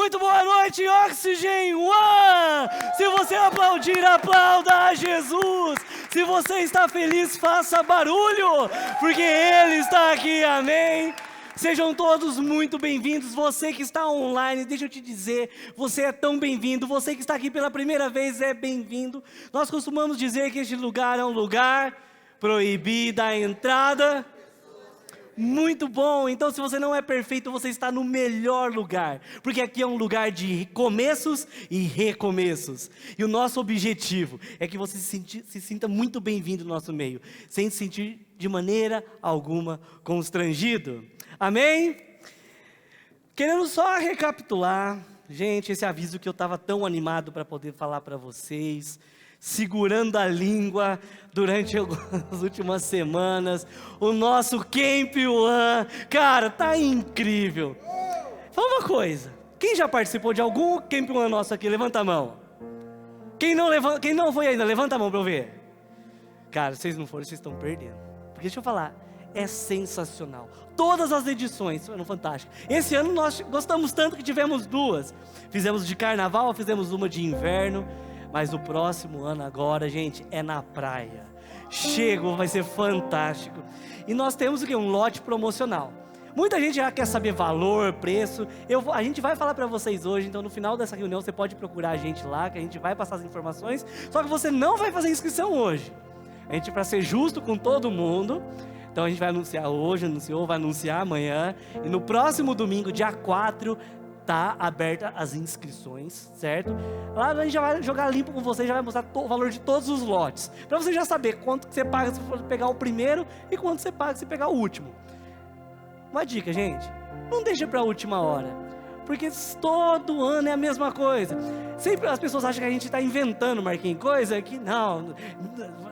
Muito boa noite, Oxygen One! Se você aplaudir, aplauda a Jesus! Se você está feliz, faça barulho, porque Ele está aqui, amém? Sejam todos muito bem-vindos. Você que está online, deixa eu te dizer, você é tão bem-vindo. Você que está aqui pela primeira vez é bem-vindo. Nós costumamos dizer que este lugar é um lugar proibida a entrada. Muito bom, então se você não é perfeito, você está no melhor lugar, porque aqui é um lugar de começos e recomeços, e o nosso objetivo é que você se sinta muito bem-vindo no nosso meio, sem se sentir de maneira alguma constrangido, amém? Querendo só recapitular, gente, esse aviso que eu estava tão animado para poder falar para vocês, segurando a língua durante as últimas semanas, o nosso Camp One, cara, tá incrível. Fala uma coisa, quem já participou de algum Camp One nosso aqui, levanta a mão. Quem não foi ainda, levanta a mão para eu ver. Cara, vocês não foram, vocês estão perdendo, porque deixa eu falar, é sensacional, todas as edições foram fantásticas. Esse ano nós gostamos tanto que tivemos duas, fizemos de carnaval, fizemos uma de inverno, mas o próximo ano agora, gente, é na praia. Chega, vai ser fantástico. E nós temos o quê? Um lote promocional. Muita gente já quer saber valor, preço. A gente vai falar para vocês hoje, então no final dessa reunião você pode procurar a gente lá, que a gente vai passar as informações. Só que você não vai fazer inscrição hoje. A gente, para ser justo com todo mundo, então a gente vai anunciar hoje, vai anunciar amanhã. E no próximo domingo, dia 4, está aberta as inscrições, certo? Lá a gente já vai jogar limpo com você, já vai mostrar o valor de todos os lotes, para você já saber quanto que você paga se for pegar o primeiro e quanto você paga se pegar o último. Uma dica, gente, não deixa para a última hora, porque todo ano é a mesma coisa. Sempre as pessoas acham que a gente está inventando, Marquinhos, coisa que não,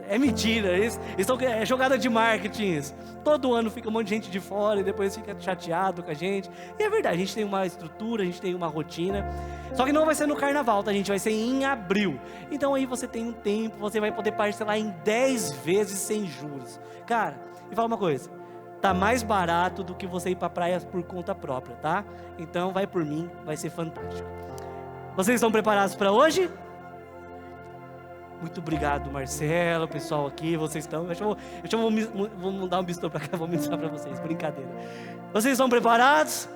é mentira, é jogada de marketing isso. Todo ano fica um monte de gente de fora e depois fica chateado com a gente. E é verdade, a gente tem uma estrutura, a gente tem uma rotina. Só que não vai ser no carnaval, tá, gente? Vai ser em abril. Então aí você tem um tempo, você vai poder parcelar em 10 vezes sem juros. Cara, e fala uma coisa, tá mais barato do que você ir pra praia por conta própria, tá? Então vai por mim, vai ser fantástico. Vocês estão preparados para hoje? Muito obrigado, Marcelo, o pessoal aqui, vocês estão... Vou mandar um bistão para cá, vou ministrar para vocês, brincadeira. Vocês estão preparados?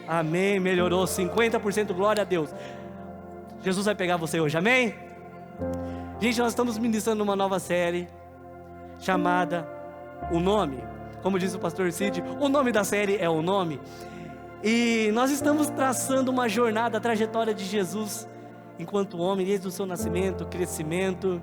Amém, melhorou, 50%, glória a Deus. Jesus vai pegar você hoje, amém? Gente, nós estamos ministrando uma nova série, chamada O Nome. Como disse o pastor Cid, o nome da série é O Nome. E nós estamos traçando uma jornada, a trajetória de Jesus enquanto homem, desde o seu nascimento, crescimento,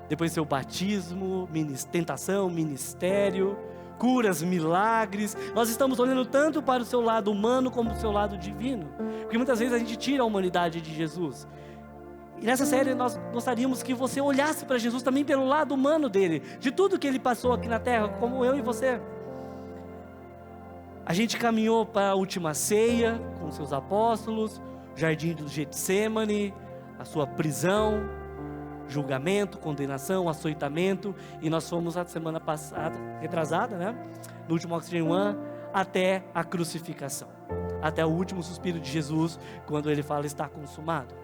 depois seu batismo, tentação, ministério, curas, milagres. Nós estamos olhando tanto para o seu lado humano como para o seu lado divino, porque muitas vezes a gente tira a humanidade de Jesus. E nessa série nós gostaríamos que você olhasse para Jesus também pelo lado humano dele, de tudo que ele passou aqui na terra, como eu e você. A gente caminhou para a última ceia com seus apóstolos, o jardim do Getsêmani, a sua prisão, julgamento, condenação, açoitamento, e nós fomos a semana passada, retrasada, né? No último Oxygen One, até a crucificação, até o último suspiro de Jesus, quando ele fala está consumado.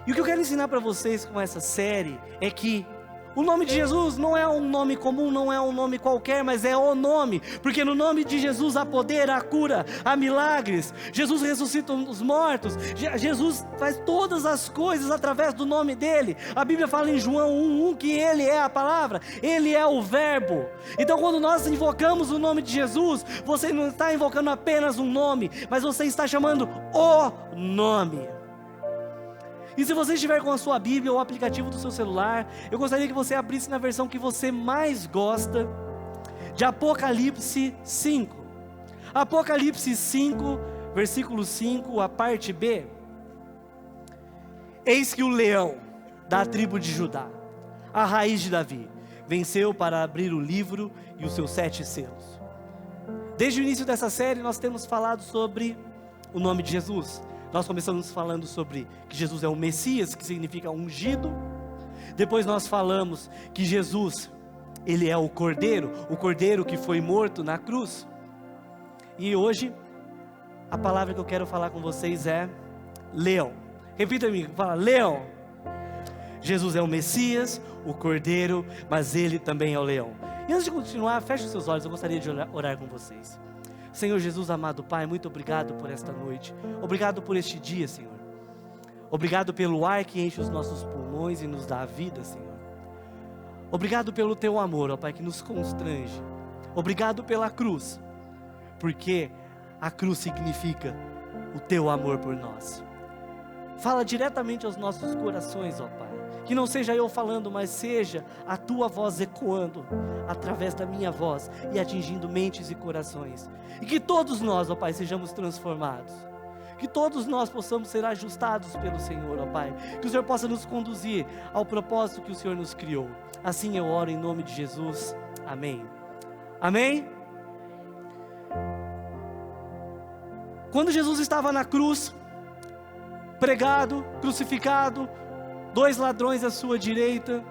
E o que eu quero ensinar para vocês com essa série é que o nome de Jesus não é um nome comum, não é um nome qualquer, mas é o nome, porque no nome de Jesus há poder, há cura, há milagres. Jesus ressuscita os mortos, Jesus faz todas as coisas através do nome dele. A Bíblia fala em João 1:1 que ele é a palavra, ele é o verbo. Então quando nós invocamos o nome de Jesus, você não está invocando apenas um nome, mas você está chamando o nome. E se você estiver com a sua Bíblia ou o aplicativo do seu celular, eu gostaria que você abrisse na versão que você mais gosta, de Apocalipse 5. Apocalipse 5, versículo 5, a parte B. Eis que o leão da tribo de Judá, a raiz de Davi, venceu para abrir o livro e os seus 7 selos. Desde o início dessa série nós temos falado sobre o nome de Jesus. Nós começamos falando sobre que Jesus é o Messias, que significa ungido. Depois nós falamos que Jesus, ele é o Cordeiro, o Cordeiro que foi morto na cruz. E hoje a palavra que eu quero falar com vocês é leão. Repita comigo, fala leão. Jesus é o Messias, o Cordeiro, mas Ele também é o leão. E antes de continuar, feche os seus olhos, eu gostaria de orar com vocês. Senhor Jesus, amado Pai, muito obrigado por esta noite. Obrigado por este dia, Senhor. Obrigado pelo ar que enche os nossos pulmões e nos dá a vida, Senhor. Obrigado pelo Teu amor, ó Pai, que nos constrange. Obrigado pela cruz, porque a cruz significa o Teu amor por nós. Fala diretamente aos nossos corações, ó Pai. Que não seja eu falando, mas seja a Tua voz ecoando através da minha voz e atingindo mentes e corações. E que todos nós, ó Pai, sejamos transformados. Que todos nós possamos ser ajustados pelo Senhor, ó Pai. Que o Senhor possa nos conduzir ao propósito que o Senhor nos criou. Assim eu oro em nome de Jesus. Amém. Amém? Quando Jesus estava na cruz, pregado, crucificado, 2 ladrões à sua direita,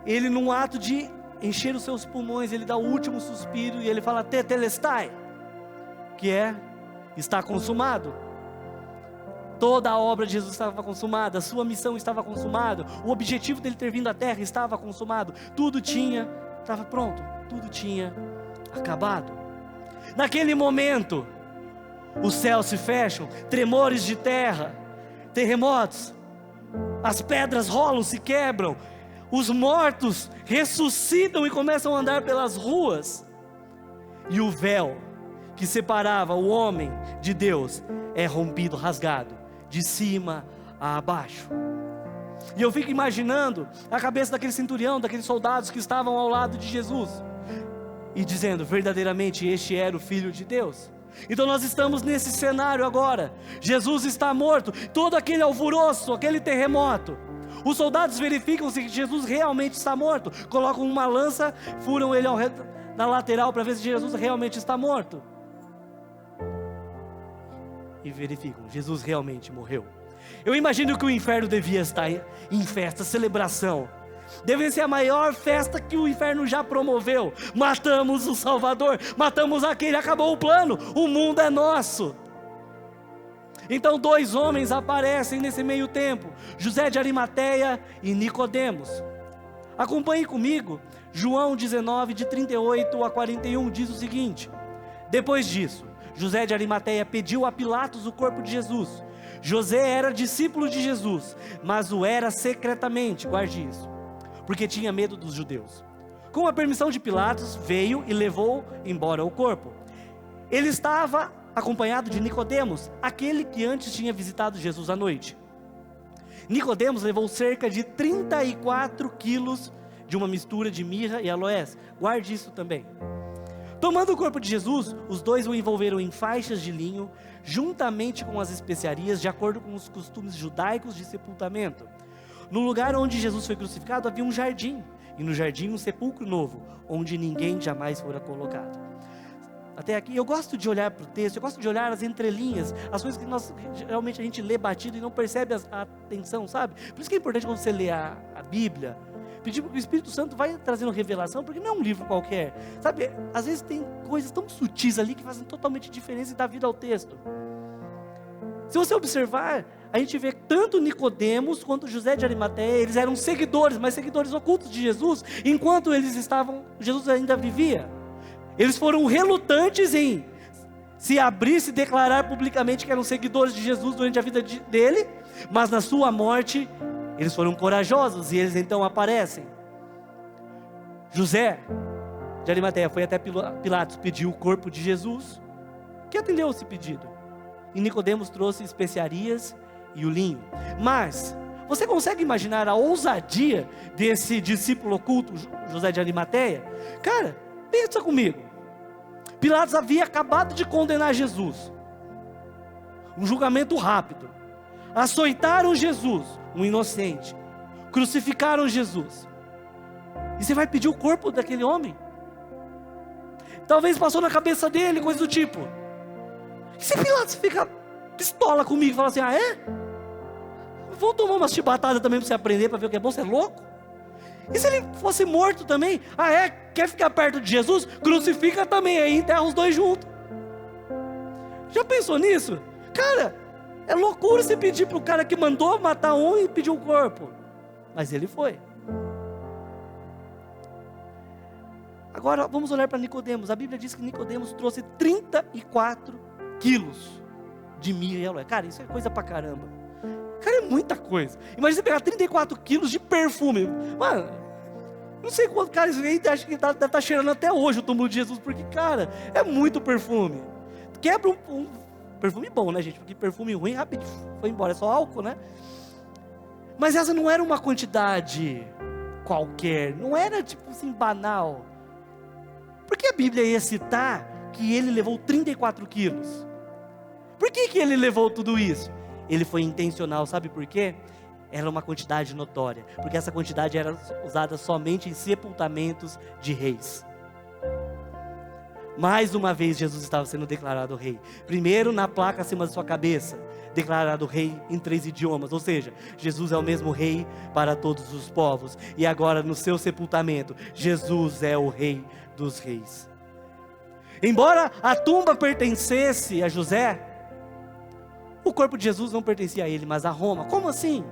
Ele, num ato de encher os seus pulmões, Ele dá o último suspiro e Ele fala tetelestai, que é, está consumado. Toda a obra de Jesus estava consumada, a sua missão estava consumada, o objetivo dele ter vindo à terra estava consumado, tudo estava pronto, tudo tinha acabado. Naquele momento, os céus se fecham, tremores de terra, terremotos, as pedras rolam, se quebram, os mortos ressuscitam e começam a andar pelas ruas, e o véu que separava o homem de Deus é rompido, rasgado, de cima a baixo. E eu fico imaginando a cabeça daquele centurião, daqueles soldados que estavam ao lado de Jesus, e dizendo, verdadeiramente este era o Filho de Deus. Então nós estamos nesse cenário agora, Jesus está morto, todo aquele alvoroço, aquele terremoto, os soldados verificam se Jesus realmente está morto, colocam uma lança, furam ele na lateral para ver se Jesus realmente está morto, e verificam, Jesus realmente morreu. Eu imagino que o inferno devia estar em festa, celebração, deve ser a maior festa que o inferno já promoveu. Matamos o Salvador, matamos aquele, acabou o plano, o mundo é nosso. Então 2 homens aparecem nesse meio tempo, José de Arimateia e Nicodemos. Acompanhe comigo, João 19, de 38 a 41, diz o seguinte: depois disso, José de Arimateia pediu a Pilatos o corpo de Jesus. José era discípulo de Jesus, mas o era secretamente, guarde isso, porque tinha medo dos judeus. Com a permissão de Pilatos, veio e levou embora o corpo. Ele estava acompanhado de Nicodemos, aquele que antes tinha visitado Jesus à noite. Nicodemos levou cerca de 34 quilos de uma mistura de mirra e aloés. Guarde isso também. Tomando o corpo de Jesus, os 2 o envolveram em faixas de linho, juntamente com as especiarias, de acordo com os costumes judaicos de sepultamento. No lugar onde Jesus foi crucificado havia um jardim, e no jardim um sepulcro novo, onde ninguém jamais fora colocado. Até aqui, eu gosto de olhar para o texto, eu gosto de olhar as entrelinhas, as coisas que geralmente a gente lê batido e não percebe a atenção, sabe? Por isso que é importante quando você lê a Bíblia, pedir para que o Espírito Santo vai trazendo revelação, porque não é um livro qualquer, sabe? Às vezes tem coisas tão sutis ali que fazem totalmente diferença e dá vida ao texto. Se você observar, a gente vê tanto Nicodemos quanto José de Arimateia, eles eram seguidores, mas seguidores ocultos de Jesus, enquanto eles estavam, Jesus ainda vivia. Eles foram relutantes em se abrir, se declarar publicamente que eram seguidores de Jesus durante a vida dele, mas na sua morte, eles foram corajosos e eles então aparecem. José de Arimateia foi até Pilatos, pediu o corpo de Jesus, que atendeu esse pedido. E Nicodemos trouxe especiarias e o linho. Mas você consegue imaginar a ousadia desse discípulo oculto, José de Arimateia? Cara, pensa comigo. Pilatos havia acabado de condenar Jesus, um julgamento rápido. Açoitaram Jesus, um inocente, crucificaram Jesus, e você vai pedir o corpo daquele homem? Talvez passou na cabeça dele coisa do tipo: e se Pilatos fica pistola comigo e fala assim, ah é? Vou tomar umas chibatadas também para você aprender, para ver o que é bom, você é louco? E se ele fosse morto também? Ah é? Quer ficar perto de Jesus? Crucifica também, aí enterra os 2 juntos. Já pensou nisso? Cara, é loucura você pedir para o cara que mandou matar um e pedir o corpo. Mas ele foi. Agora vamos olhar para Nicodemos. A Bíblia diz que Nicodemos trouxe 34 quilos de mirra e aloe. Cara, isso é coisa pra caramba. Cara, é muita coisa. Imagina você pegar 34 quilos de perfume. Mano, não sei quanto, cara, isso aí acho que deve estar cheirando até hoje o túmulo de Jesus, porque, cara, é muito perfume. Quebra um perfume bom, né, gente? Porque perfume ruim, rápido, foi embora, é só álcool, né? Mas essa não era uma quantidade qualquer, não era tipo assim, banal. Por que a Bíblia ia citar que ele levou 34 quilos? Por que ele levou tudo isso? Ele foi intencional, sabe por quê? Era uma quantidade notória, porque essa quantidade era usada somente em sepultamentos de reis. Mais uma vez Jesus estava sendo declarado rei. Primeiro na placa acima da sua cabeça, declarado rei em 3 idiomas, ou seja, Jesus é o mesmo rei para todos os povos. E agora no seu sepultamento, Jesus é o rei dos reis. Embora a tumba pertencesse a José, o corpo de Jesus não pertencia a ele, mas a Roma. Como assim?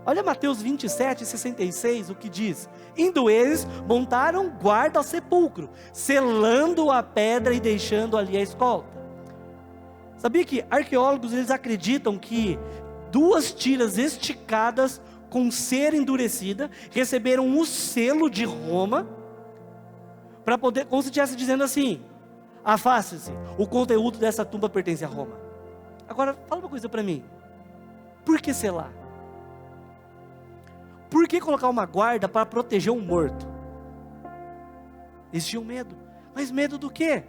Olha Mateus 27, 66, o que diz: indo eles, montaram guarda ao sepulcro, selando a pedra e deixando ali a escolta. Sabia que arqueólogos, eles acreditam que 2 tiras esticadas com cera endurecida receberam o selo de Roma, para poder, como se estivesse dizendo assim: afaste-se, o conteúdo dessa tumba pertence a Roma. Agora, fala uma coisa para mim, por que selar? Por que colocar uma guarda para proteger um morto? Eles tinham medo, mas medo do quê?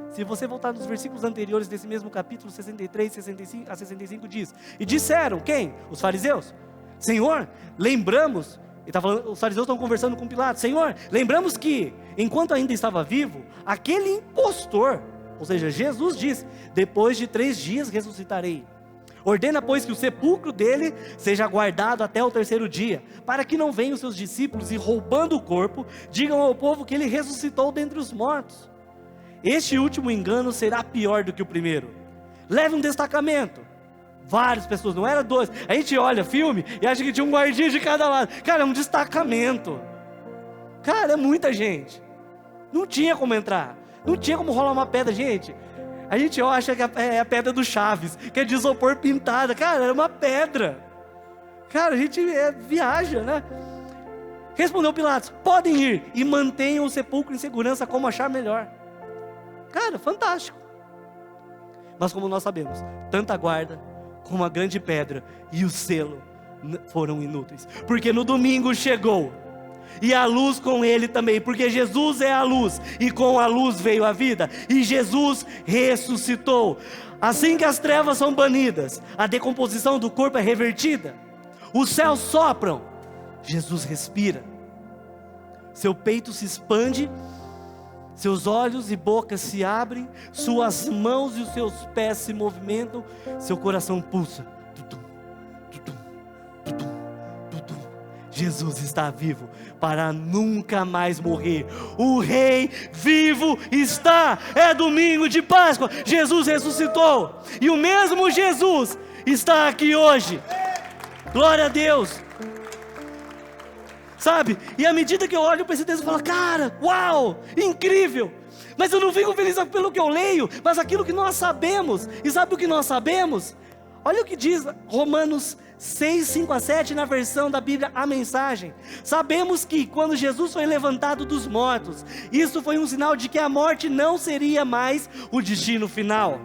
Se você voltar nos versículos anteriores desse mesmo capítulo 63, 65, a 65 diz: e disseram, quem? Os fariseus: Senhor, lembramos, os fariseus estão conversando com Pilatos: Senhor, lembramos que, enquanto ainda estava vivo, aquele impostor, ou seja, Jesus diz: depois de 3 dias ressuscitarei. Ordena, pois, que o sepulcro dele seja guardado até o 3º dia, para que não venham os seus discípulos e, roubando o corpo, digam ao povo que ele ressuscitou dentre os mortos. Este último engano será pior do que o primeiro. Leve um destacamento. Várias pessoas, não era 2. A gente olha filme e acha que tinha um guardinha de cada lado. Cara, é um destacamento. Cara, é muita gente. Não tinha como entrar. Não tinha como rolar uma pedra, gente. A gente acha que é a pedra do Chaves, que é de isopor pintada. Cara, era uma pedra. Cara, a gente viaja, né? Respondeu Pilatos: podem ir e mantenham o sepulcro em segurança como achar melhor. Cara, fantástico. Mas como nós sabemos, tanto a guarda como a grande pedra e o selo foram inúteis, porque no domingo chegou, e a luz com ele também, porque Jesus é a luz, e com a luz veio a vida, e Jesus ressuscitou. Assim que as trevas são banidas, a decomposição do corpo é revertida, os céus sopram, Jesus respira, seu peito se expande, seus olhos e boca se abrem, suas mãos e os seus pés se movimentam, seu coração pulsa. Tutum, tutum, tutum, tutum. Jesus está vivo para nunca mais morrer. O Rei vivo está. É domingo de Páscoa. Jesus ressuscitou. E o mesmo Jesus está aqui hoje. Glória a Deus. Sabe? E à medida que eu olho para esse texto, eu falo: cara, uau, incrível. Mas eu não fico feliz pelo que eu leio, mas aquilo que nós sabemos. E sabe o que nós sabemos? Olha o que diz Romanos 6, 5 a 7, na versão da Bíblia, a Mensagem. Sabemos que quando Jesus foi levantado dos mortos, isso foi um sinal de que a morte não seria mais o destino final.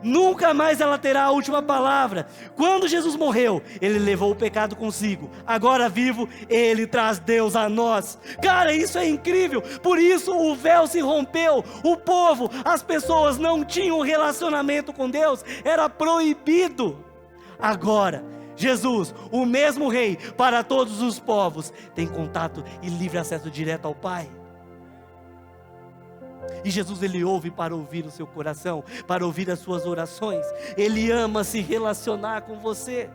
Nunca mais ela terá a última palavra. Quando Jesus morreu, ele levou o pecado consigo. Agora vivo, ele traz Deus a nós. Cara, isso é incrível. Por isso o véu se rompeu. O povo, as pessoas não tinham relacionamento com Deus. Era proibido. Agora Jesus, o mesmo Rei para todos os povos, tem contato e livre acesso direto ao Pai. E Jesus, ele ouve para ouvir o seu coração, para ouvir as suas orações. Ele ama se relacionar com você.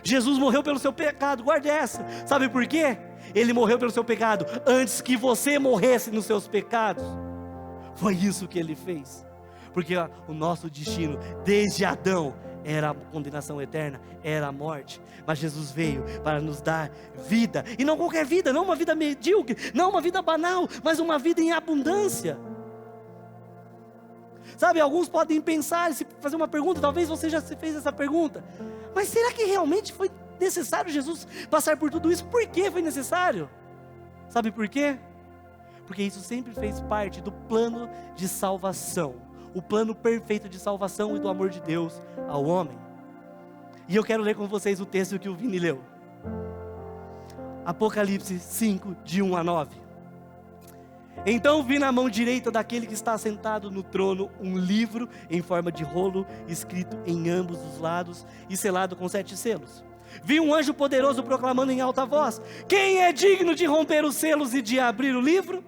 Jesus morreu pelo seu pecado, guarde essa. Sabe por quê? Ele morreu pelo seu pecado antes que você morresse nos seus pecados. Foi isso que ele fez. porque o nosso destino, desde Adão, era a condenação eterna, era a morte. Mas Jesus veio para nos dar vida, e não qualquer vida, não uma vida medíocre, não uma vida banal, mas uma vida em abundância. Sabe, alguns podem pensar, se fazer uma pergunta, talvez você já se fez essa pergunta, mas será que realmente foi necessário Jesus passar por tudo isso? Por que foi necessário? Sabe por quê? Porque isso sempre fez parte do plano de salvação, o plano perfeito de salvação e do amor de Deus ao homem. E eu quero ler com vocês o texto que o Vini leu. Apocalipse 5, de 1 a 9. Então vi na mão direita daquele que está sentado no trono um livro em forma de rolo, escrito em ambos os lados e selado com 7 selos. Vi um anjo poderoso proclamando em alta voz: quem é digno de romper os selos e de abrir o livro?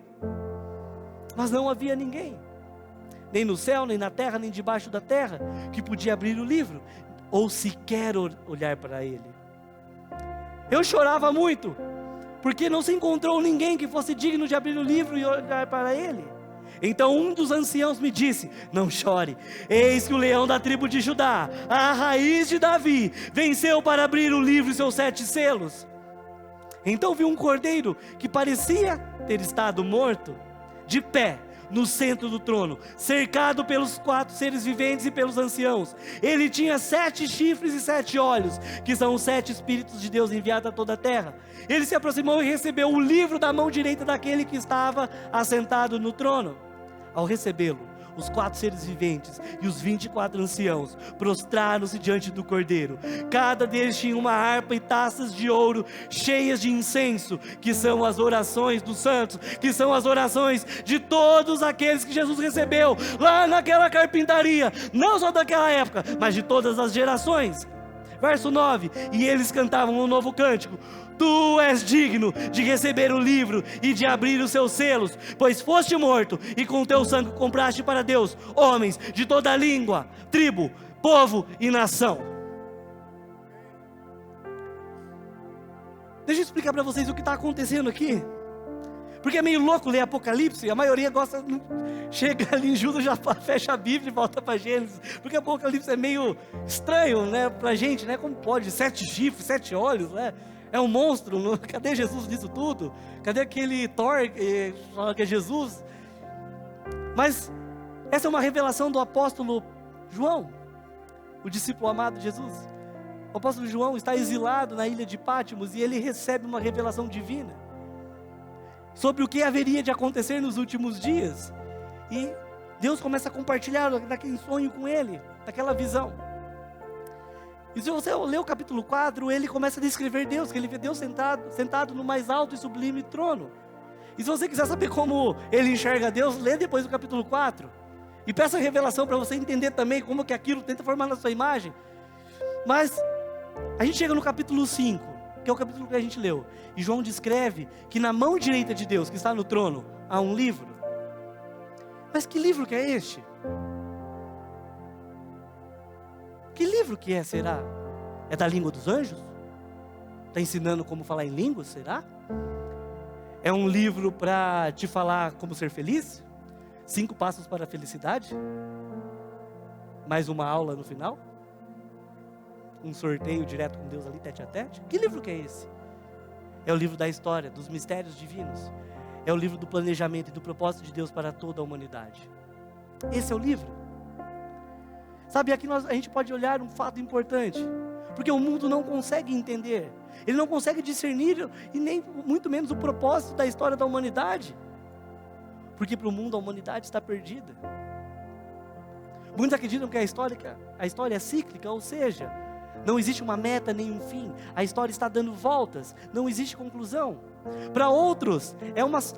Mas não havia ninguém, nem no céu, nem na terra, nem debaixo da terra, que podia abrir o livro, ou sequer olhar para ele. Eu chorava muito, porque não se encontrou ninguém que fosse digno de abrir o livro e olhar para ele. Então um dos anciãos me disse: não chore, eis que o leão da tribo de Judá, a raiz de Davi, venceu para abrir o livro e seus 7 selos. Então vi um cordeiro que parecia ter estado morto, de pé no centro do trono, cercado pelos 4 seres viventes e pelos anciãos. Ele tinha 7 chifres e 7 olhos, que são os 7 Espíritos de Deus enviados a toda a terra. Ele se aproximou e recebeu o livro da mão direita daquele que estava assentado no trono. Ao recebê-lo, os 4 seres viventes e os 24 anciãos prostraram-se diante do cordeiro. Cada deles tinha uma harpa e taças de ouro cheias de incenso, que são as orações dos santos, que são as orações de todos aqueles que Jesus recebeu lá naquela carpintaria, não só daquela época, mas de todas as gerações. Verso 9, e eles cantavam um novo cântico: tu és digno de receber o livro e de abrir os seus selos, pois foste morto e com teu sangue compraste para Deus homens de toda língua, tribo, povo e nação. Deixa eu explicar para vocês o que está acontecendo aqui, porque é meio louco ler Apocalipse. A maioria gosta, chega ali em Judas, já fecha a Bíblia e volta para Gênesis, porque Apocalipse é meio estranho, né, para a gente, né? Como pode 7 chifres, 7 olhos, né? É um monstro. Cadê Jesus nisso tudo? Cadê aquele Thor que fala que é Jesus? Mas essa é uma revelação do apóstolo João, o discípulo amado de Jesus. O apóstolo João está exilado na ilha de Pátimos e ele recebe uma revelação divina sobre o que haveria de acontecer nos últimos dias. E Deus começa a compartilhar daquele sonho com ele, daquela visão. E se você ler o capítulo 4, ele começa a descrever Deus, que ele vê Deus sentado no mais alto e sublime trono. E se você quiser saber como ele enxerga Deus, lê depois o capítulo 4. E peça a revelação para você entender também como que aquilo tenta formar na sua imagem. Mas a gente chega no capítulo 5, que é o capítulo que a gente leu. E João descreve que na mão direita de Deus, que está no trono, há um livro. Mas que livro que é este? Que livro que é, será? É da língua dos anjos? Está ensinando como falar em línguas, será? É um livro para te falar como ser feliz? 5 passos para a felicidade? Mais uma aula no final? Um sorteio direto com Deus ali, tete a tete? Que livro que é esse? É o livro da história, dos mistérios divinos. É o livro do planejamento e do propósito de Deus para toda a humanidade. Esse é o livro. Sabe, aqui a gente pode olhar um fato importante, porque o mundo não consegue entender, ele não consegue discernir, e nem muito menos o propósito da história da humanidade, porque para o mundo a humanidade está perdida. Muitos acreditam que a história é cíclica, ou seja, não existe uma meta nem um fim, a história está dando voltas, não existe conclusão. Para outros,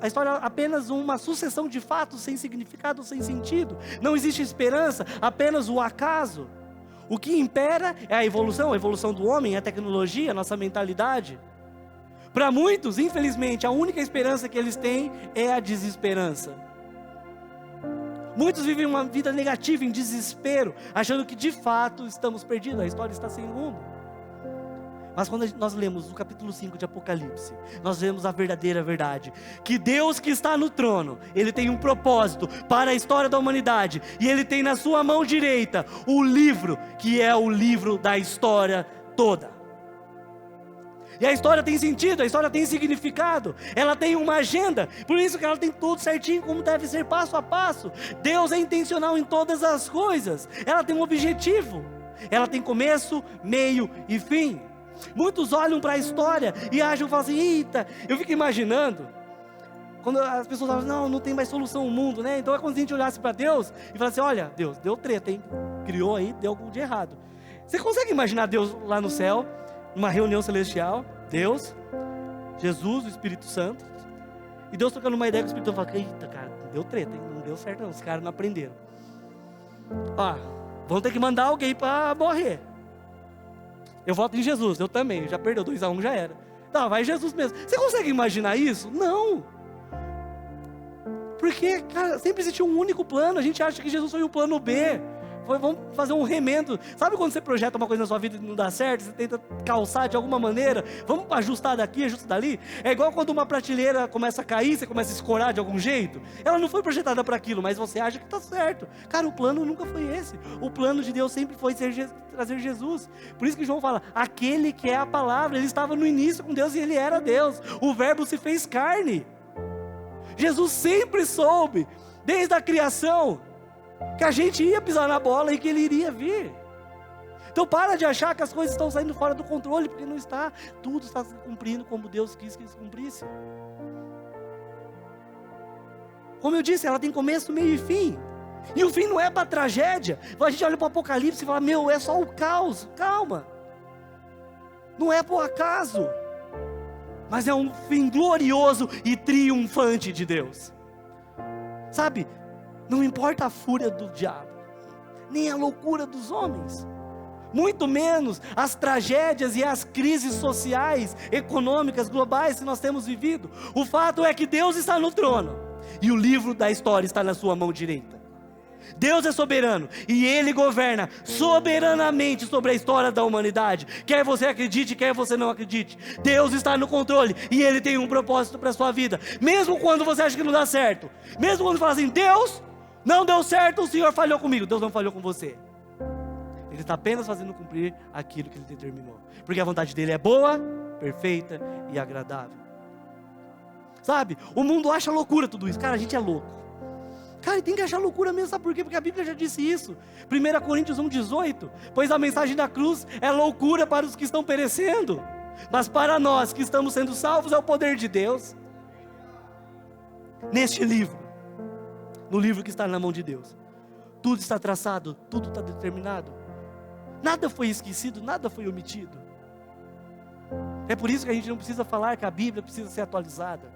a história é apenas uma sucessão de fatos sem significado, sem sentido. Não existe esperança, apenas o acaso. O que impera é a evolução do homem, a tecnologia, a nossa mentalidade. Para muitos, infelizmente, a única esperança que eles têm é a desesperança. Muitos vivem uma vida negativa, em desespero, achando que de fato estamos perdidos, a história está sem rumo. Mas quando nós lemos o capítulo 5 de Apocalipse, nós vemos a verdadeira verdade, que Deus que está no trono, Ele tem um propósito para a história da humanidade, e Ele tem na sua mão direita o livro, que é o livro da história toda. E a história tem sentido, a história tem significado, ela tem uma agenda, por isso que ela tem tudo certinho, como deve ser passo a passo. Deus é intencional em todas as coisas, ela tem um objetivo, ela tem começo, meio e fim. Muitos olham para a história e acham, falam assim, eita, eu fico imaginando, quando as pessoas falam, não tem mais solução no mundo, né? Então é como se a gente olhasse para Deus e falasse assim, olha, Deus, deu treta, hein? Criou aí, deu algo de errado. Você consegue imaginar Deus lá no céu, numa reunião celestial, Deus, Jesus, o Espírito Santo, e Deus trocando uma ideia com o Espírito Santo, fala, eita, cara, deu treta, hein? Não deu certo não, os caras não aprenderam. Vão ter que mandar alguém para morrer. Eu voto em Jesus, eu também, já perdeu 2-1, já era. Tá, vai Jesus mesmo. Você consegue imaginar isso? Não. Porque, cara, sempre existiu um único plano, a gente acha que Jesus foi o plano B. Vamos fazer um remendo. Sabe quando você projeta uma coisa na sua vida e não dá certo? Você tenta calçar de alguma maneira. Vamos ajustar daqui, ajustar dali. É igual quando uma prateleira começa a cair, você começa a escorar de algum jeito. Ela não foi projetada para aquilo, mas você acha que está certo. Cara, o plano nunca foi esse. O plano de Deus sempre foi trazer Jesus. Por isso que João fala, aquele que é a palavra, ele estava no início com Deus e ele era Deus. O verbo se fez carne. Jesus sempre soube, desde a criação, que a gente ia pisar na bola e que Ele iria vir. Então para de achar que as coisas estão saindo fora do controle, porque não está. Tudo está se cumprindo como Deus quis que se cumprisse. Como eu disse, ela tem começo, meio e fim. E o fim não é para tragédia. A gente olha para o Apocalipse e fala, é só o caos. Calma. Não é por acaso. Mas é um fim glorioso e triunfante de Deus. Sabe? Não importa a fúria do diabo, nem a loucura dos homens, muito menos as tragédias e as crises sociais, econômicas, globais que nós temos vivido. O fato é que Deus está no trono, e o livro da história está na sua mão direita. Deus é soberano, e Ele governa soberanamente sobre a história da humanidade. Quer você acredite, quer você não acredite, Deus está no controle, e Ele tem um propósito para a sua vida. Mesmo quando você acha que não dá certo, mesmo quando fala assim, Deus, não deu certo, o Senhor falhou comigo. Deus não falhou com você. Ele está apenas fazendo cumprir aquilo que Ele determinou, porque a vontade dEle é boa, perfeita e agradável. Sabe, o mundo acha loucura tudo isso. Cara, a gente é louco. Cara, tem que achar loucura mesmo, sabe por quê? Porque a Bíblia já disse isso. 1 Coríntios 1,18. Pois a mensagem da cruz é loucura para os que estão perecendo, mas para nós que estamos sendo salvos é o poder de Deus. Neste livro, no livro que está na mão de Deus, tudo está traçado, tudo está determinado. Nada foi esquecido, nada foi omitido. É por isso que a gente não precisa falar que a Bíblia precisa ser atualizada.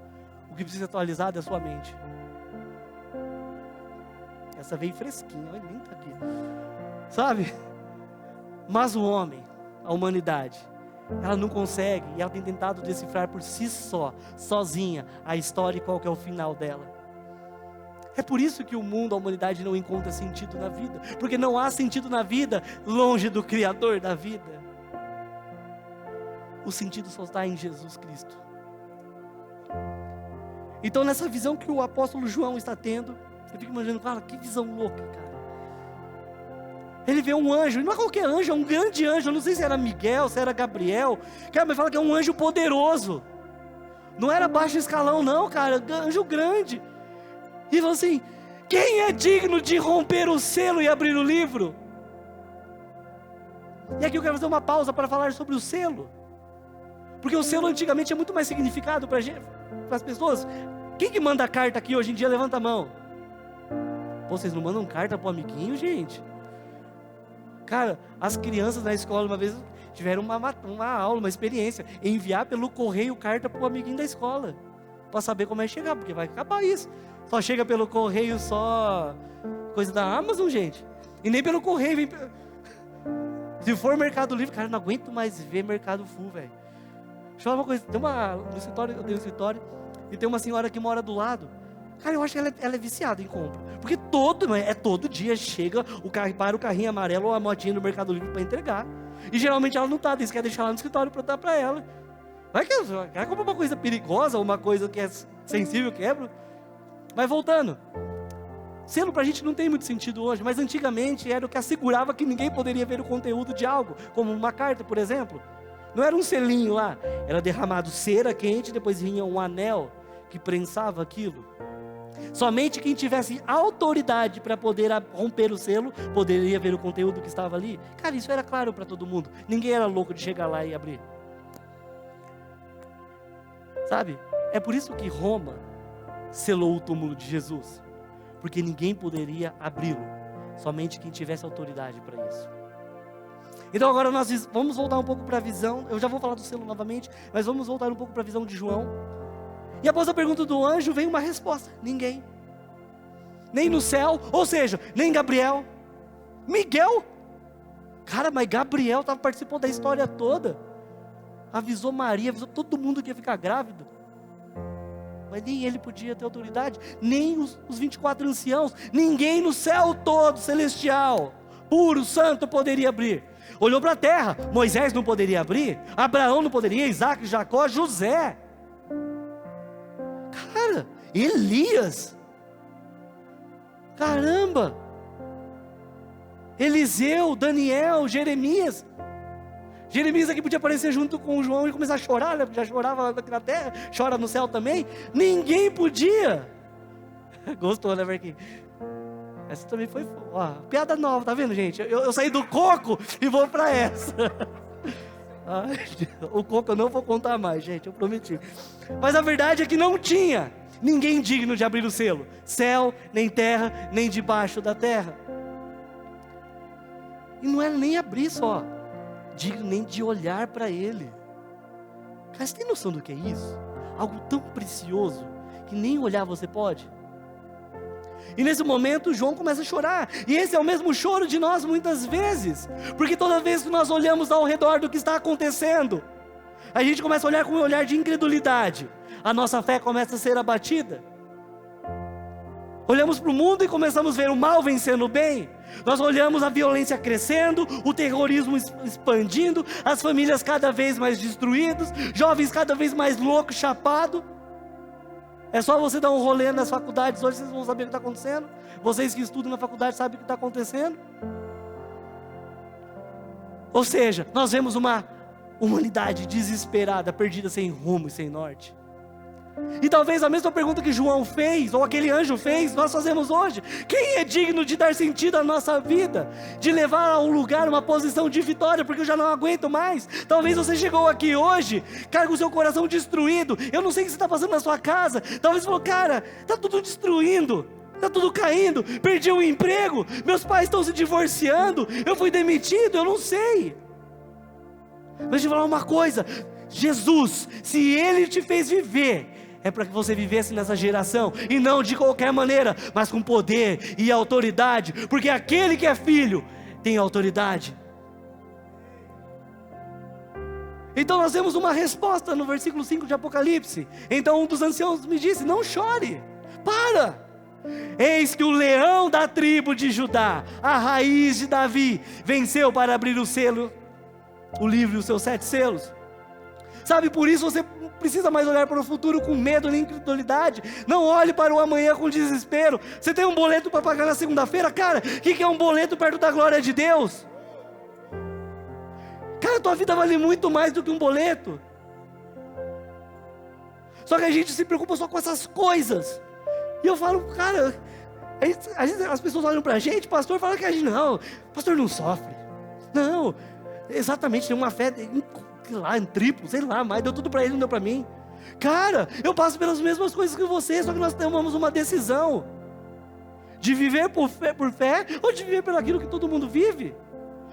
O que precisa ser atualizado é a sua mente. Essa veio fresquinha, olha, nem está aqui. Sabe? Mas o homem, a humanidade, ela não consegue, e ela tem tentado decifrar por si só, sozinha, a história e qual que é o final dela. É por isso que o mundo, a humanidade não encontra sentido na vida, porque não há sentido na vida longe do Criador da vida. O sentido só está em Jesus Cristo. Então nessa visão que o apóstolo João está tendo, eu fico imaginando, cara, que visão louca, cara. Ele vê um anjo, e não é qualquer anjo, é um grande anjo. Eu não sei se era Miguel, se era Gabriel. Cara, mas fala que é um anjo poderoso. Não era baixo escalão não, cara, anjo grande. E falou assim, quem é digno de romper o selo e abrir o livro? E aqui eu quero fazer uma pausa para falar sobre o selo. Porque o selo antigamente é muito mais significado para as pessoas. Quem que manda carta aqui hoje em dia? Levanta a mão. Pô, vocês não mandam carta para o amiguinho, gente? Cara, as crianças na escola uma vez tiveram uma aula, uma experiência, enviar pelo correio carta para o amiguinho da escola, para saber como é chegar, porque vai acabar isso. Só chega pelo correio, só coisa da Amazon, gente. E nem pelo correio, vem. Se for Mercado Livre, cara, eu não aguento mais ver Mercado Full, velho. Deixa eu falar uma coisa, no escritório, eu tenho um escritório, e tem uma senhora que mora do lado. Cara, eu acho que ela é viciada em compra. Porque todo dia chega, para o carrinho amarelo ou a motinha no Mercado Livre para entregar. E geralmente ela não está, eles querem deixar lá no escritório para dar para ela. Vai que é como uma coisa perigosa, uma coisa que é sensível, quebra. Mas voltando, selo para a gente não tem muito sentido hoje, mas antigamente era o que assegurava que ninguém poderia ver o conteúdo de algo, como uma carta, por exemplo. Não era um selinho lá, era derramado cera quente, depois vinha um anel que prensava aquilo. Somente quem tivesse autoridade para poder romper o selo, poderia ver o conteúdo que estava ali. Cara, isso era claro para todo mundo. Ninguém era louco de chegar lá e abrir. Sabe? É por isso que Roma selou o túmulo de Jesus. Porque ninguém poderia abri-lo. Somente quem tivesse autoridade para isso. Então agora nós vamos voltar um pouco para a visão. Eu já vou falar do selo novamente, mas vamos voltar um pouco para a visão de João. E após a pergunta do anjo, vem uma resposta: ninguém. Nem no céu, ou seja, nem Gabriel. Miguel? Cara, mas Gabriel participou da história toda. Avisou Maria, avisou todo mundo que ia ficar grávido. Mas nem ele podia ter autoridade, nem os 24 anciãos, ninguém no céu todo celestial, puro, santo, poderia abrir. Olhou para a terra, Moisés não poderia abrir, Abraão não poderia, Isaac, Jacó, José. Cara, Elias, caramba, Eliseu, Daniel, Jeremias aqui podia aparecer junto com o João e começar a chorar, né? Porque já chorava aqui na terra, chora no céu também. Ninguém podia. Gostou, né, Marquinhos? Essa também foi, ó, piada nova, tá vendo, gente? Eu saí do coco e vou para essa. Ai, o coco eu não vou contar mais, gente, eu prometi. Mas a verdade é que não tinha ninguém digno de abrir o selo. Céu, nem terra, nem debaixo da terra. E não era nem abrir só, digno nem de olhar para ele. Cara, você tem noção do que é isso? Algo tão precioso que nem olhar você pode. E nesse momento João começa a chorar. E esse é o mesmo choro de nós muitas vezes. Porque toda vez que nós olhamos ao redor do que está acontecendo, a gente começa a olhar com um olhar de incredulidade. A nossa fé começa a ser abatida. Olhamos para o mundo e começamos a ver o mal vencendo o bem. Nós olhamos a violência crescendo, o terrorismo expandindo, as famílias cada vez mais destruídas, jovens cada vez mais loucos, chapados. É só você dar um rolê nas faculdades hoje, vocês vão saber o que está acontecendo. Vocês que estudam na faculdade sabem o que está acontecendo. Ou seja, nós vemos uma humanidade desesperada, perdida, sem rumo e sem norte. E talvez a mesma pergunta que João fez, ou aquele anjo fez, nós fazemos hoje. Quem é digno de dar sentido à nossa vida? De levar a um lugar, uma posição de vitória, porque eu já não aguento mais. Talvez você chegou aqui hoje, cara, com o seu coração destruído. Eu não sei o que você está fazendo na sua casa. Talvez você falou, cara, está tudo destruindo, está tudo caindo, perdi o emprego, meus pais estão se divorciando, eu fui demitido, eu não sei. Mas deixa eu falar uma coisa, Jesus, se Ele te fez viver, é para que você vivesse nessa geração, e não de qualquer maneira, mas com poder e autoridade, porque aquele que é filho, tem autoridade. Então nós temos uma resposta no versículo 5 de Apocalipse. Então um dos anciãos me disse, não chore, para, eis que o leão da tribo de Judá, a raiz de Davi, venceu para abrir o selo, o livro e os seus 7 selos. Sabe, por isso você não precisa mais olhar para o futuro com medo nem incredulidade. Não olhe para o amanhã com desespero. Você tem um boleto para pagar na segunda-feira? Cara, o que é um boleto perto da glória de Deus? Cara, tua vida vale muito mais do que um boleto. Só que a gente se preocupa só com essas coisas. E eu falo, cara, às vezes as pessoas olham para a gente, pastor fala que a gente não, pastor não sofre. Não, exatamente, tem uma fé sei lá, em triplo, sei lá, mas deu tudo para ele, não deu para mim. Cara, eu passo pelas mesmas coisas que você, só que nós tomamos uma decisão de viver por fé ou de viver pelo aquilo que todo mundo vive.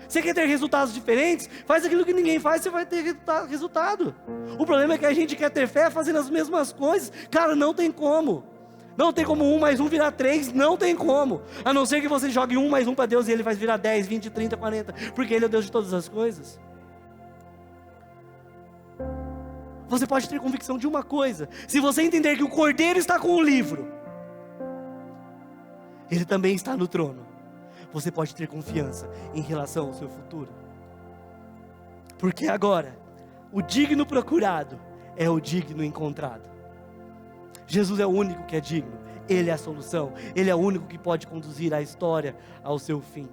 Você quer ter resultados diferentes? Faz aquilo que ninguém faz, você vai ter resultado. O problema é que a gente quer ter fé fazendo as mesmas coisas. Cara, não tem como. Não tem como 1 mais 1 virar 3, não tem como. A não ser que você jogue 1 mais 1 para Deus e Ele vai virar 10, 20, 30, 40. Porque Ele é o Deus de todas as coisas. Você pode ter convicção de uma coisa: se você entender que o Cordeiro está com o livro, Ele também está no trono, você pode ter confiança em relação ao seu futuro. Porque agora, o digno procurado é o digno encontrado. Jesus é o único que é digno. Ele é a solução. Ele é o único que pode conduzir a história ao seu fim.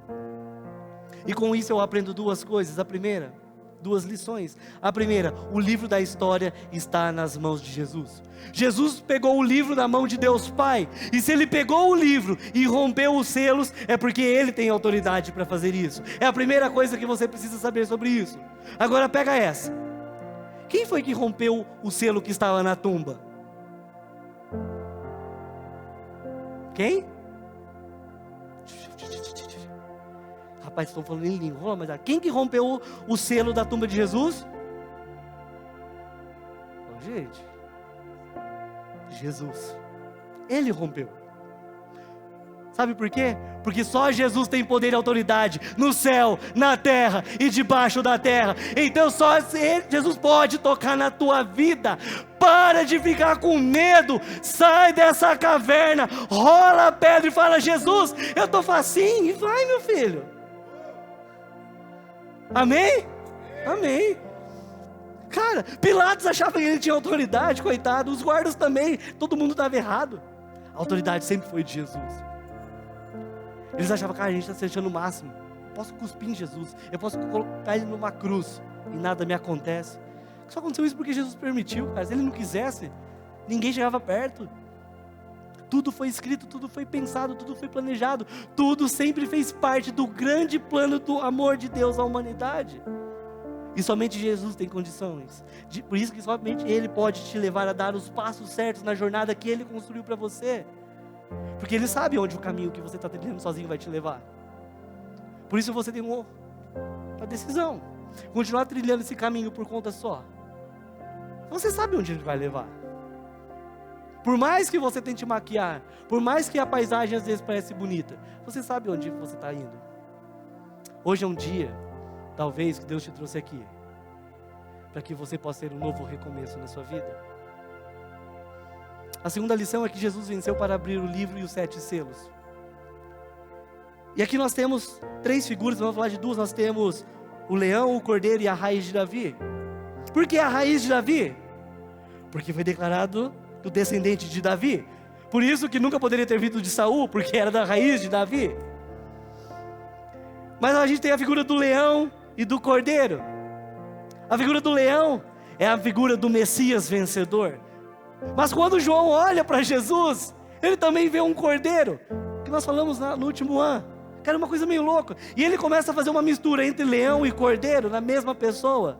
E com isso eu aprendo duas coisas. A primeira, duas lições. A primeira, o livro da história está nas mãos de Jesus. Jesus pegou o livro da mão de Deus Pai. E se Ele pegou o livro e rompeu os selos, é porque Ele tem autoridade para fazer isso. É a primeira coisa que você precisa saber sobre isso. Agora pega essa. Quem foi que rompeu o selo que estava na tumba? Quem? Rapaz, estão falando em língua, mas quem que rompeu o selo da tumba de Jesus? Oh, gente, Jesus. Ele rompeu. Sabe por quê? Porque só Jesus tem poder e autoridade no céu, na terra e debaixo da terra. Então só Jesus pode tocar na tua vida. Para de ficar com medo. Sai dessa caverna, rola a pedra e fala: Jesus, eu estou facinho. E vai, meu filho. Amém? Amém. Cara, Pilatos achava que ele tinha autoridade, coitado. Os guardas também, todo mundo estava errado. A autoridade sempre foi de Jesus. Eles achavam que a gente está se achando o máximo. Eu posso cuspir em Jesus, eu posso colocar ele numa cruz e nada me acontece. Só aconteceu isso porque Jesus permitiu, cara. Se Ele não quisesse, ninguém chegava perto. Tudo foi escrito, tudo foi pensado, tudo foi planejado. Tudo sempre fez parte do grande plano do amor de Deus à humanidade. E somente Jesus tem condições. Por isso que somente Ele pode te levar a dar os passos certos na jornada que Ele construiu para você. Porque Ele sabe onde o caminho que você está trilhando sozinho vai te levar. Por isso você tem uma decisão. Continuar trilhando esse caminho por conta só. Você sabe onde ele vai levar. Por mais que você tente maquiar, por mais que a paisagem às vezes parece bonita, você sabe onde você está indo. Hoje é um dia, talvez, que Deus te trouxe aqui, para que você possa ter um novo recomeço na sua vida. A segunda lição é que Jesus venceu para abrir o livro e os 7 selos. E aqui nós temos 3 figuras, vamos falar de 2, nós temos o leão, o cordeiro e a raiz de Davi. Por que a raiz de Davi? Porque foi declarado o descendente de Davi. Por isso que nunca poderia ter vindo de Saul, porque era da raiz de Davi. Mas a gente tem a figura do leão e do cordeiro. A figura do leão é a figura do Messias vencedor. Mas quando João olha para Jesus, ele também vê um cordeiro, que nós falamos no último ano, que era uma coisa meio louca. E ele começa a fazer uma mistura entre leão e cordeiro na mesma pessoa.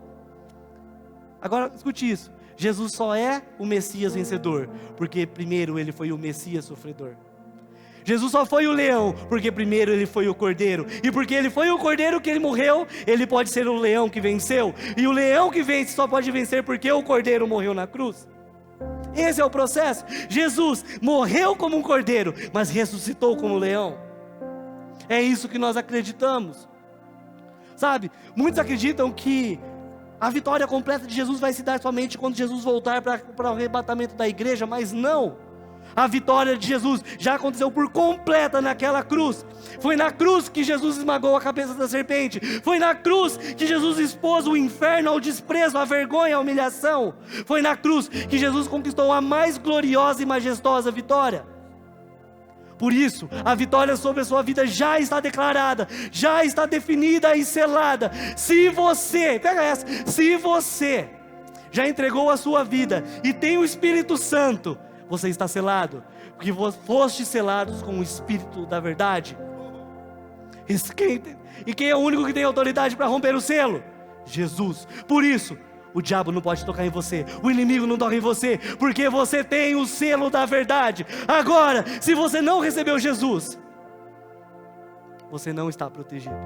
Agora escute isso, Jesus só é o Messias vencedor, porque primeiro ele foi o Messias sofredor. Jesus só foi o leão, porque primeiro ele foi o cordeiro. E porque ele foi o cordeiro que ele morreu, ele pode ser o leão que venceu. E o leão que vence só pode vencer porque o cordeiro morreu na cruz. Esse é o processo. Jesus morreu como um cordeiro, mas ressuscitou como um leão. É isso que nós acreditamos. Sabe, muitos acreditam que a vitória completa de Jesus vai se dar somente quando Jesus voltar para o arrebatamento da igreja, mas não. A vitória de Jesus já aconteceu por completa naquela cruz. Foi na cruz que Jesus esmagou a cabeça da serpente. Foi na cruz que Jesus expôs o inferno ao desprezo, à vergonha, à humilhação. Foi na cruz que Jesus conquistou a mais gloriosa e majestosa vitória. Por isso, a vitória sobre a sua vida já está declarada, já está definida e selada. Se você, pega essa, se você já entregou a sua vida e tem o Espírito Santo, você está selado, porque foste selados com o Espírito da verdade. E quem é o único que tem autoridade para romper o selo? Jesus. Por isso, o diabo não pode tocar em você, o inimigo não toca em você, porque você tem o selo da verdade. Agora, se você não recebeu Jesus, você não está protegido.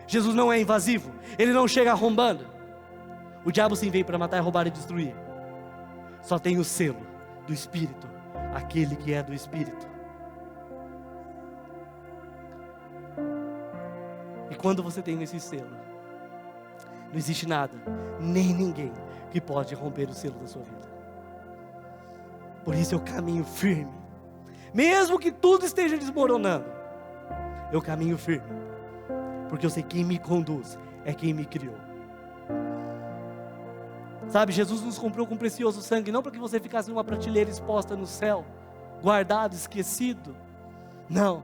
Jesus não é invasivo, Ele não chega arrombando. O diabo sim veio para matar, roubar e destruir. Só tem o selo do Espírito, aquele que é do Espírito. E quando você tem esse selo, não existe nada, nem ninguém que pode romper o selo da sua vida. Por isso eu caminho firme, mesmo que tudo esteja desmoronando, eu caminho firme, porque eu sei quem me conduz é quem me criou. Sabe, Jesus nos comprou com precioso sangue, não para que você ficasse numa prateleira exposta no céu, guardado, esquecido. Não,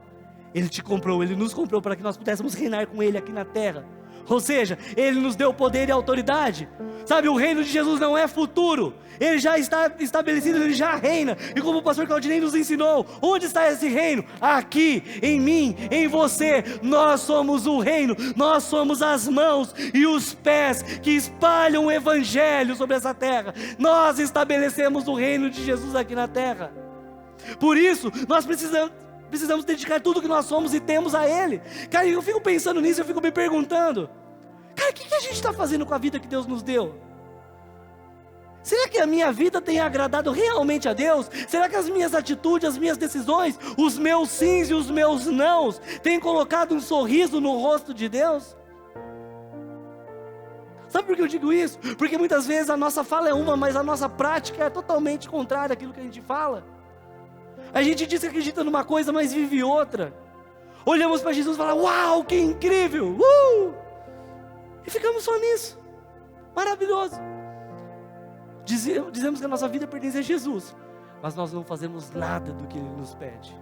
Ele te comprou, Ele nos comprou para que nós pudéssemos reinar com Ele aqui na terra. Ou seja, Ele nos deu poder e autoridade. Sabe, o reino de Jesus não é futuro, Ele já está estabelecido, Ele já reina. E como o pastor Claudinei nos ensinou, onde está esse reino? Aqui, em mim, em você. Nós somos o reino, nós somos as mãos e os pés que espalham o evangelho sobre essa terra. Nós estabelecemos o reino de Jesus aqui na terra. Por isso, nós precisamos dedicar tudo que nós somos e temos a Ele. Cara, eu fico pensando nisso, eu fico me perguntando, cara, o que a gente está fazendo com a vida que Deus nos deu? Será que a minha vida tem agradado realmente a Deus? Será que as minhas atitudes, as minhas decisões, os meus sims e os meus nãos, têm colocado um sorriso no rosto de Deus? Sabe por que eu digo isso? Porque muitas vezes a nossa fala é uma, mas a nossa prática é totalmente contrária àquilo que a gente fala. A gente diz que acredita numa coisa, mas vive outra. Olhamos para Jesus e falamos, uau, que incrível! E ficamos só nisso. Maravilhoso. Dizemos que a nossa vida pertence a Jesus, mas nós não fazemos nada do que Ele nos pede.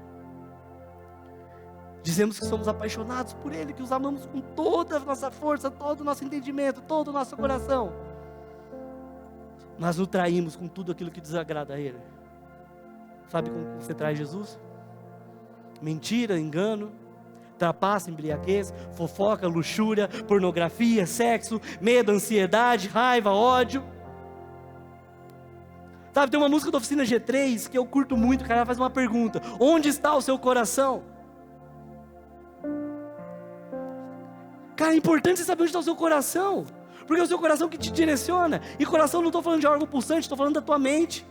Dizemos que somos apaixonados por Ele, que os amamos com toda a nossa força, todo o nosso entendimento, todo o nosso coração. Mas o traímos com tudo aquilo que desagrada a Ele. Sabe como você traz Jesus? Mentira, engano, trapaça, embriaguez, fofoca, luxúria, pornografia, sexo, medo, ansiedade, raiva, ódio. Sabe, tem uma música da Oficina G3 que eu curto muito, o cara faz uma pergunta: onde está o seu coração? Cara, é importante você saber onde está o seu coração, porque é o seu coração que te direciona. E coração, não estou falando de órgão pulsante, estou falando da tua mente.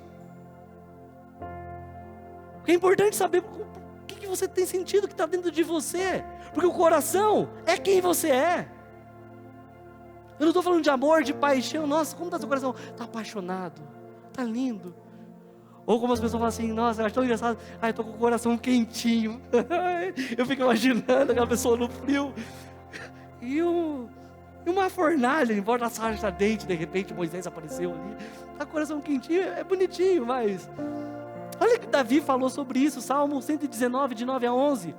É importante saber o que você tem sentido, que está dentro de você, porque o coração é quem você é. Eu não estou falando de amor, de paixão. Nossa, como está seu coração? Está apaixonado, está lindo. Ou como as pessoas falam assim, nossa, eu acho tão engraçado, eu estou com o coração quentinho. Eu fico imaginando aquela pessoa no frio, e uma fornalha em volta da sarja ardente. De repente Moisés apareceu ali, está com o coração quentinho, é bonitinho, mas... Olha que Davi falou sobre isso, Salmo 119, de 9 a 11.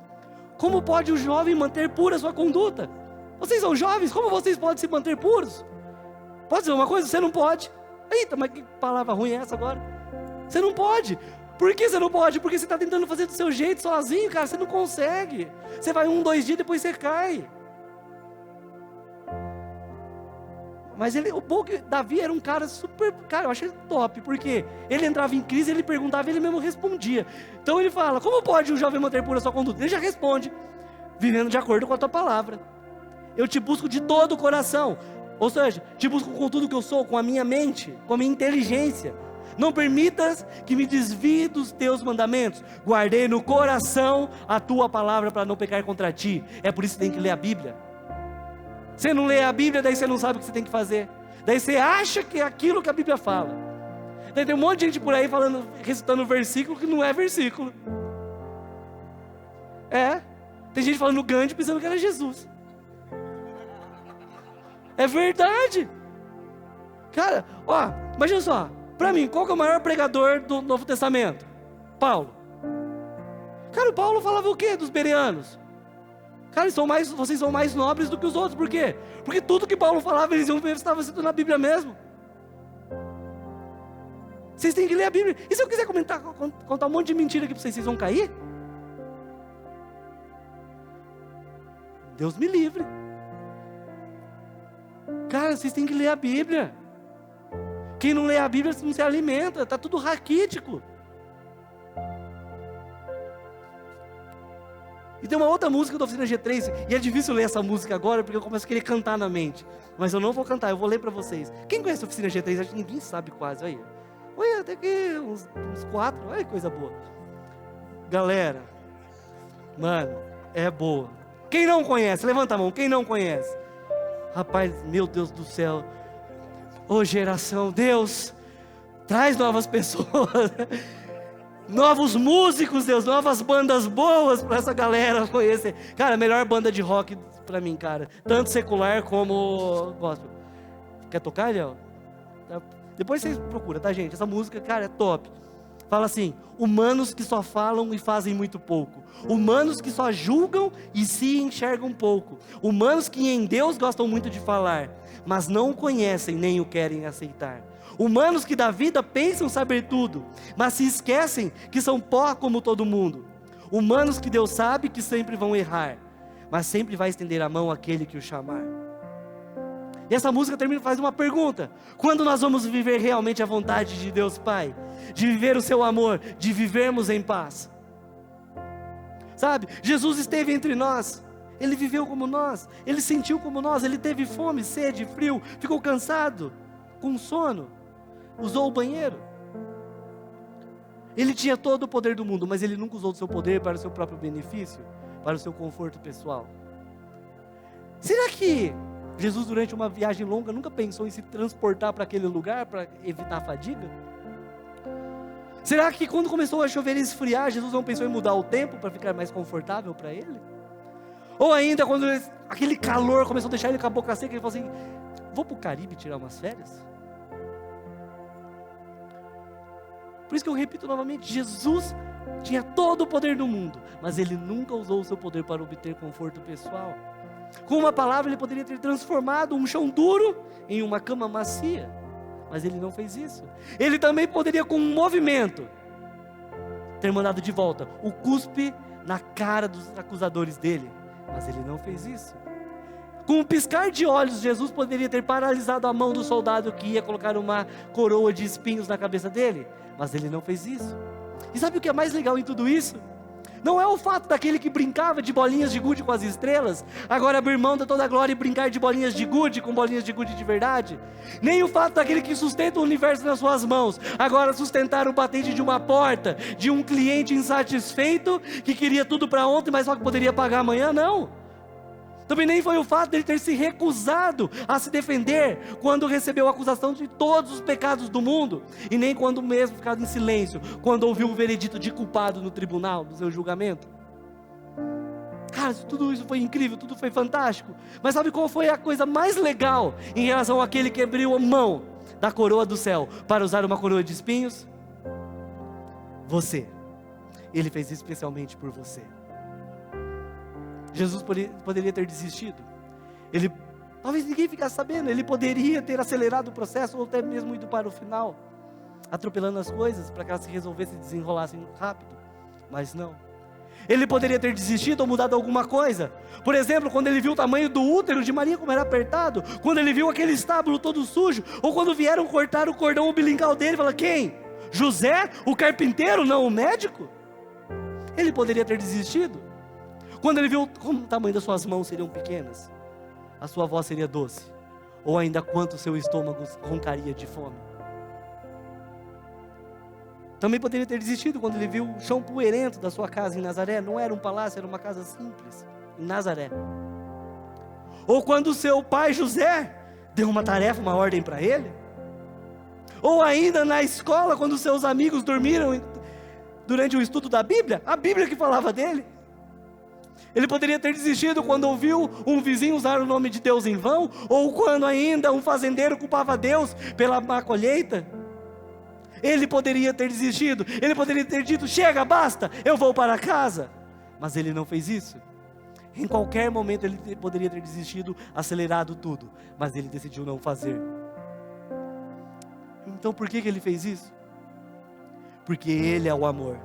Como pode o jovem manter pura sua conduta? Vocês são jovens, como vocês podem se manter puros? Pode dizer uma coisa? Você não pode. Eita, mas que palavra ruim é essa agora? Você não pode. Por que você não pode? Porque você está tentando fazer do seu jeito sozinho, cara, você não consegue. Você vai 1, 2 dias, depois você cai. Mas o bom que Davi era um cara super, cara, eu achei ele top, porque ele entrava em crise, ele perguntava e ele mesmo respondia. Então ele fala, como pode um jovem manter pura sua conduta? Ele já responde, vivendo de acordo com a tua palavra. Eu te busco de todo o coração, ou seja, te busco com tudo que eu sou, com a minha mente, com a minha inteligência. Não permitas que me desvie dos teus mandamentos. Guardei no coração a tua palavra para não pecar contra ti. É por isso que tem que ler a Bíblia. Você não lê a Bíblia, daí você não sabe o que você tem que fazer. Daí você acha que é aquilo que a Bíblia fala. Daí tem um monte de gente por aí falando, recitando versículo que não é versículo. Tem gente falando Gandhi pensando que era Jesus. É verdade. Cara, imagina só. Para mim, qual que é o maior pregador do Novo Testamento? Paulo. Cara, o Paulo falava o quê dos bereanos? Cara, vocês são mais nobres do que os outros. Por quê? Porque tudo que Paulo falava, eles iam ver se estava escrito na Bíblia mesmo. Vocês têm que ler a Bíblia. E se eu quiser contar um monte de mentira aqui para vocês vão cair? Deus me livre. Cara, vocês têm que ler a Bíblia. Quem não lê a Bíblia não se alimenta. Está tudo raquítico. E tem uma outra música da Oficina G3, e é difícil ler essa música agora, porque eu começo a querer cantar na mente. Mas eu não vou cantar, eu vou ler para vocês. Quem conhece a Oficina G3? Acho que ninguém sabe quase, aí. Olha, até que uns 4, olha que coisa boa. Galera, mano, é boa. Quem não conhece, levanta a mão, quem não conhece? Rapaz, meu Deus do céu. Ô geração, Deus, traz novas pessoas. Novos músicos, Deus, novas bandas boas para essa galera conhecer. Cara, a melhor banda de rock para mim, cara, tanto secular como gospel. Quer tocar, Léo? Depois vocês procuram, tá, gente? Essa música, cara, é top. Fala assim: humanos que só falam e fazem muito pouco. Humanos que só julgam e se enxergam pouco. Humanos que em Deus gostam muito de falar, mas não o conhecem nem o querem aceitar. Humanos que da vida pensam saber tudo, mas se esquecem que são pó como todo mundo. Humanos que Deus sabe que sempre vão errar, mas sempre vai estender a mão àquele que o chamar. E essa música termina, faz uma pergunta: quando nós vamos viver realmente a vontade de Deus Pai? De viver o seu amor, de vivermos em paz. Sabe, Jesus esteve entre nós, Ele viveu como nós, Ele sentiu como nós, Ele teve fome, sede, frio, ficou cansado, com sono, usou o banheiro. Ele tinha todo o poder do mundo, mas Ele nunca usou do seu poder para o seu próprio benefício, para o seu conforto pessoal. Será que Jesus, durante uma viagem longa, nunca pensou em se transportar para aquele lugar para evitar a fadiga? Será que quando começou a chover e esfriar, Jesus não pensou em mudar o tempo para ficar mais confortável para ele? Ou ainda, quando aquele calor começou a deixar ele com a boca seca, ele falou assim: vou para o Caribe tirar umas férias? Por isso que eu repito novamente, Jesus tinha todo o poder do mundo, mas Ele nunca usou o seu poder para obter conforto pessoal. Com uma palavra Ele poderia ter transformado um chão duro em uma cama macia, mas Ele não fez isso. Ele também poderia, com um movimento, ter mandado de volta o cuspe na cara dos acusadores dele, mas Ele não fez isso. Com um piscar de olhos, Jesus poderia ter paralisado a mão do soldado que ia colocar uma coroa de espinhos na cabeça dele, mas Ele não fez isso. E sabe o que é mais legal em tudo isso? Não é o fato daquele que brincava de bolinhas de gude com as estrelas, agora abrir mão de toda a glória e brincar de bolinhas de gude com bolinhas de gude de verdade. Nem o fato daquele que sustenta o universo nas suas mãos, agora sustentar o batente de uma porta, de um cliente insatisfeito, que queria tudo para ontem, mas só que poderia pagar amanhã, não. Também nem foi o fato dele ter se recusado a se defender quando recebeu a acusação de todos os pecados do mundo, e nem quando mesmo ficado em silêncio, quando ouviu o veredito de culpado no tribunal, do seu julgamento. Cara, tudo isso foi incrível, tudo foi fantástico, mas sabe qual foi a coisa mais legal em relação àquele que abriu a mão da coroa do céu para usar uma coroa de espinhos? Você. Ele fez isso especialmente por você. Jesus poderia ter desistido. Ele, talvez ninguém ficasse sabendo. Ele poderia ter acelerado o processo, ou até mesmo ido para o final, atropelando as coisas para que elas se resolvessem e desenrolassem rápido. Mas não. Ele poderia ter desistido ou mudado alguma coisa. Por exemplo, quando ele viu o tamanho do útero de Maria, como era apertado. Quando ele viu aquele estábulo todo sujo. Ou quando vieram cortar o cordão umbilical dele. Fala: quem? José, o carpinteiro, não o médico? Ele poderia ter desistido. Quando ele viu como o tamanho das suas mãos seriam pequenas, a sua voz seria doce, ou ainda quanto o seu estômago roncaria de fome. Também poderia ter desistido quando ele viu o chão poeirento da sua casa em Nazaré. Não era um palácio, era uma casa simples, em Nazaré. Ou quando o seu pai José deu uma tarefa, uma ordem para ele. Ou ainda na escola, quando seus amigos dormiram durante o estudo da Bíblia, a Bíblia que falava dele. Ele poderia ter desistido quando ouviu um vizinho usar o nome de Deus em vão, ou quando ainda um fazendeiro culpava Deus pela má colheita. Ele poderia ter desistido, ele poderia ter dito: chega, basta, eu vou para casa. Mas ele não fez isso. Em qualquer momento ele poderia ter desistido, acelerado tudo, mas ele decidiu não fazer. Então por que ele fez isso? Porque Ele é o amor,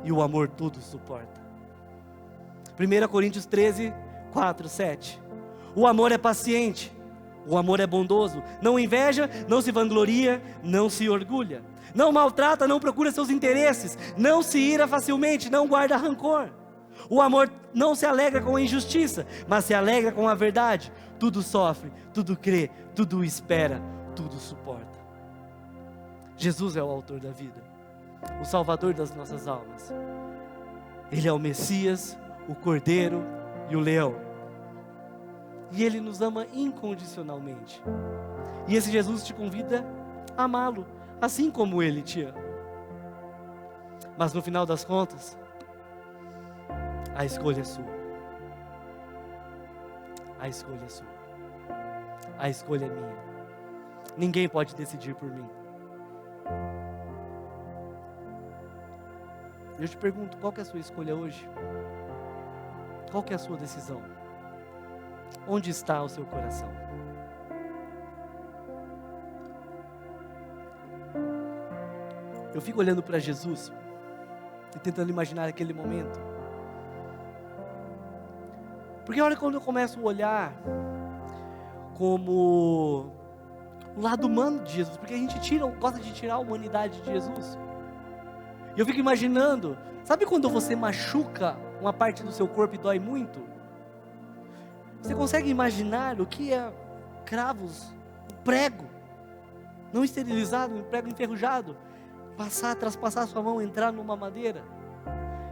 e o amor tudo suporta. 1 Coríntios 13, 4, 7. O amor é paciente, o amor é bondoso, não inveja, não se vangloria, não se orgulha, não maltrata, não procura seus interesses, não se ira facilmente, não guarda rancor. O amor não se alegra com a injustiça, mas se alegra com a verdade. Tudo sofre, tudo crê, tudo espera, tudo suporta. Jesus é o autor da vida, o Salvador das nossas almas. Ele é o Messias, o Cordeiro e o Leão. E Ele nos ama incondicionalmente. E esse Jesus te convida a amá-lo, assim como Ele te ama. Mas no final das contas, a escolha é sua. A escolha é sua. A escolha é minha. Ninguém pode decidir por mim. Eu te pergunto, qual que é a sua escolha hoje? Qual que é a sua decisão? Onde está o seu coração? Eu fico olhando para Jesus e tentando imaginar aquele momento. Porque olha, quando eu começo a olhar como o lado humano de Jesus, porque a gente gosta de tirar a humanidade de Jesus. E eu fico imaginando, sabe quando você machuca uma parte do seu corpo e dói muito? Você consegue imaginar o que é cravos, um prego, não esterilizado, um prego enferrujado, traspassar sua mão, entrar numa madeira,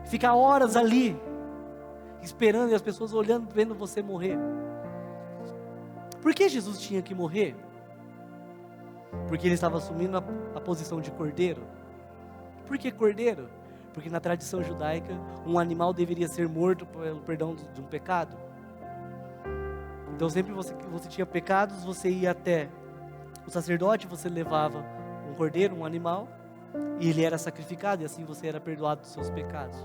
ficar horas ali, esperando e as pessoas olhando, vendo você morrer. Por que Jesus tinha que morrer? Porque ele estava assumindo a posição de cordeiro. Por que cordeiro? Porque na tradição judaica, um animal deveria ser morto pelo perdão de um pecado. Então sempre você tinha pecados, você ia até o sacerdote, você levava um cordeiro, um animal, e ele era sacrificado, e assim você era perdoado dos seus pecados.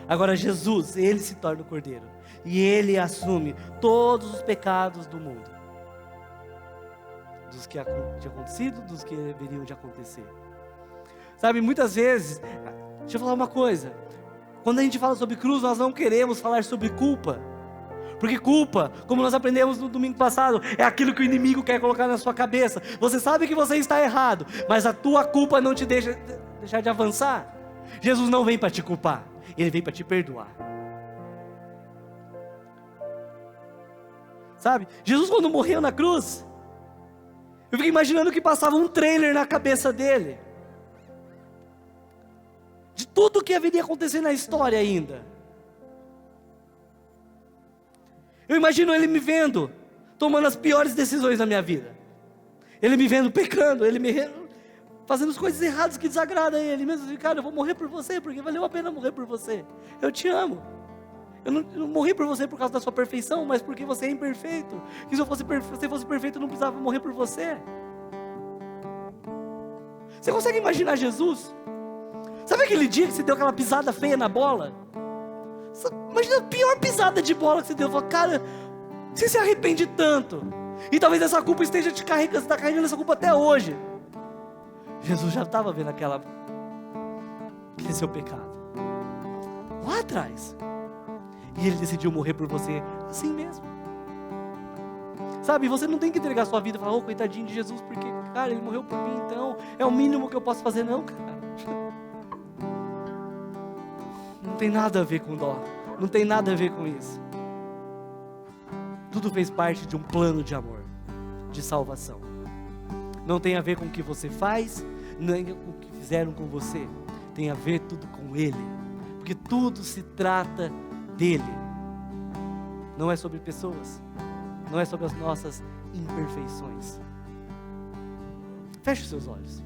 Agora Jesus, ele se torna o cordeiro, e ele assume todos os pecados do mundo, dos que tinham acontecido, dos que deveriam de acontecer. Sabe, muitas vezes, deixa eu falar uma coisa, quando a gente fala sobre cruz, nós não queremos falar sobre culpa, porque culpa, como nós aprendemos no domingo passado, é aquilo que o inimigo quer colocar na sua cabeça. Você sabe que você está errado, mas a tua culpa não te deixa de avançar. Jesus não vem para te culpar, ele vem para te perdoar. Sabe, Jesus quando morreu na cruz, eu fico imaginando que passava um trailer na cabeça dele, de tudo o que haveria acontecer na história ainda. Eu imagino ele me vendo, tomando as piores decisões da minha vida. Ele me vendo pecando, ele me vendo fazendo as coisas erradas que desagradam a ele. Mesmo assim, cara, eu vou morrer por você, porque valeu a pena morrer por você. Eu te amo. Eu não morri por você por causa da sua perfeição, mas porque você é imperfeito. E se você fosse perfeito, eu não precisava morrer por você. Você consegue imaginar Jesus? Sabe aquele dia que você deu aquela pisada feia na bola? Imagina a pior pisada de bola que você deu. Fala, cara, você se arrepende tanto, e talvez essa culpa esteja te carregando. Você está carregando essa culpa até hoje. Jesus já estava vendo aquele seu pecado lá atrás, e ele decidiu morrer por você assim mesmo. Sabe, você não tem que entregar sua vida e falar, coitadinho de Jesus, porque, cara, ele morreu por mim, então é o mínimo que eu posso fazer. Não, cara, não tem nada a ver com dó, não tem nada a ver com isso. Tudo fez parte de um plano de amor, de salvação. Não tem a ver com o que você faz, nem com o que fizeram com você. Tem a ver tudo com Ele, porque tudo se trata dEle. Não é sobre pessoas, não é sobre as nossas imperfeições. Feche os seus olhos.